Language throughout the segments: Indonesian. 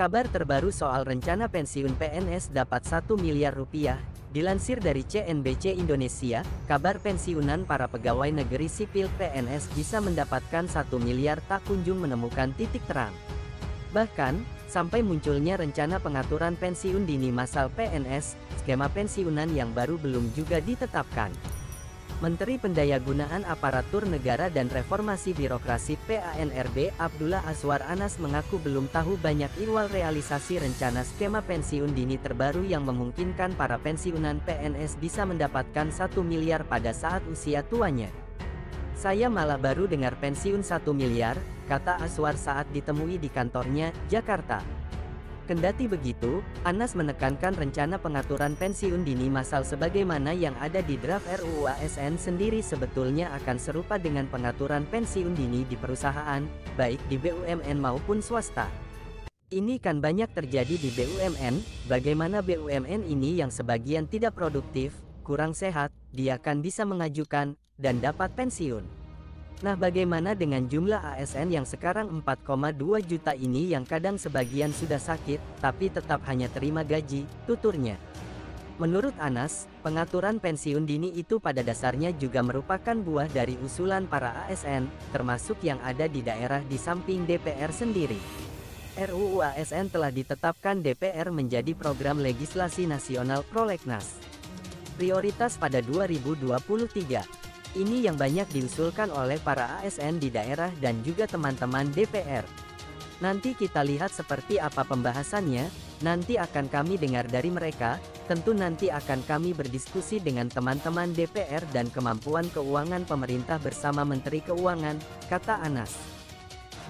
Kabar terbaru soal rencana pensiun PNS dapat 1 miliar rupiah. Dilansir dari CNBC Indonesia, kabar pensiunan para pegawai negeri sipil PNS bisa mendapatkan 1 miliar tak kunjung menemukan titik terang. Bahkan, sampai munculnya rencana pengaturan pensiun dini massal PNS, skema pensiunan yang baru belum juga ditetapkan. Menteri Pendayagunaan Aparatur Negara dan Reformasi Birokrasi PANRB Abdullah Azwar Anas mengaku belum tahu banyak ihwal realisasi rencana skema pensiun dini terbaru yang memungkinkan para pensiunan PNS bisa mendapatkan 1 miliar pada saat usia tuanya. "Saya malah baru dengar pensiun 1 miliar, kata Azwar saat ditemui di kantornya, Jakarta. Kendati begitu, Anas menekankan rencana pengaturan pensiun dini massal sebagaimana yang ada di draft RUU ASN sendiri sebetulnya akan serupa dengan pengaturan pensiun dini di perusahaan, baik di BUMN maupun swasta. Ini kan banyak terjadi di BUMN, bagaimana BUMN ini yang sebagian tidak produktif, kurang sehat, dia kan bisa mengajukan, dan dapat pensiun. Nah, bagaimana dengan jumlah ASN yang sekarang 4,2 juta ini yang kadang sebagian sudah sakit, tapi tetap hanya terima gaji," tuturnya. Menurut Anas, pengaturan pensiun dini itu pada dasarnya juga merupakan buah dari usulan para ASN, termasuk yang ada di daerah di samping DPR sendiri. RUU ASN telah ditetapkan DPR menjadi program legislasi nasional prolegnas prioritas pada 2023. Ini yang banyak diusulkan oleh para ASN di daerah dan juga teman-teman DPR. Nanti kita lihat seperti apa pembahasannya, nanti akan kami dengar dari mereka, tentu nanti akan kami berdiskusi dengan teman-teman DPR dan kemampuan keuangan pemerintah bersama Menteri Keuangan, kata Anas.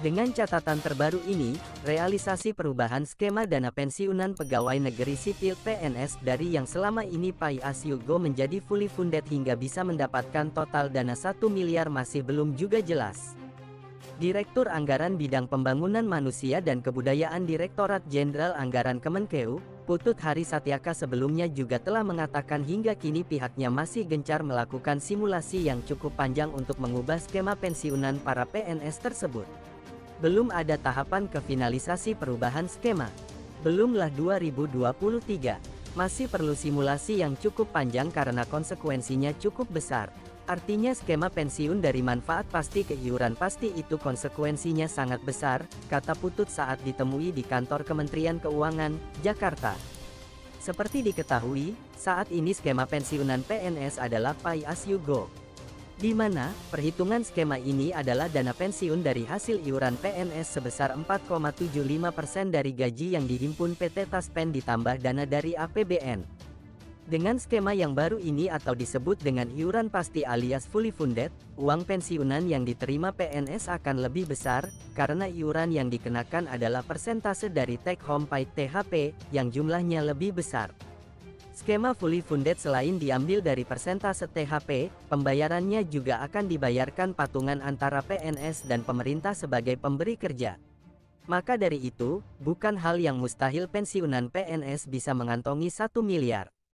Dengan catatan terbaru ini, realisasi perubahan skema dana pensiunan pegawai negeri sipil PNS dari yang selama ini pay as you go menjadi fully funded hingga bisa mendapatkan total dana 1 miliar masih belum juga jelas. Direktur Anggaran Bidang Pembangunan Manusia dan Kebudayaan Direktorat Jenderal Anggaran Kemenkeu, Putut Hari Satyaka sebelumnya juga telah mengatakan hingga kini pihaknya masih gencar melakukan simulasi yang cukup panjang untuk mengubah skema pensiunan para PNS tersebut. Belum ada tahapan ke finalisasi perubahan skema. Belumlah 2023. Masih perlu simulasi yang cukup panjang karena konsekuensinya cukup besar. Artinya skema pensiun dari manfaat pasti ke iuran pasti itu konsekuensinya sangat besar, kata Putut saat ditemui di kantor Kementerian Keuangan, Jakarta. Seperti diketahui, saat ini skema pensiunan PNS adalah pay as you go, di mana perhitungan skema ini adalah dana pensiun dari hasil iuran PNS sebesar 4,75% dari gaji yang dihimpun PT Taspen ditambah dana dari APBN. Dengan skema yang baru ini atau disebut dengan iuran pasti alias fully funded, uang pensiunan yang diterima PNS akan lebih besar, karena iuran yang dikenakan adalah persentase dari take home pay THP, yang jumlahnya lebih besar. Skema fully funded selain diambil dari persentase THP, pembayarannya juga akan dibayarkan patungan antara PNS dan pemerintah sebagai pemberi kerja. Maka dari itu, bukan hal yang mustahil pensiunan PNS bisa mengantongi 1 miliar.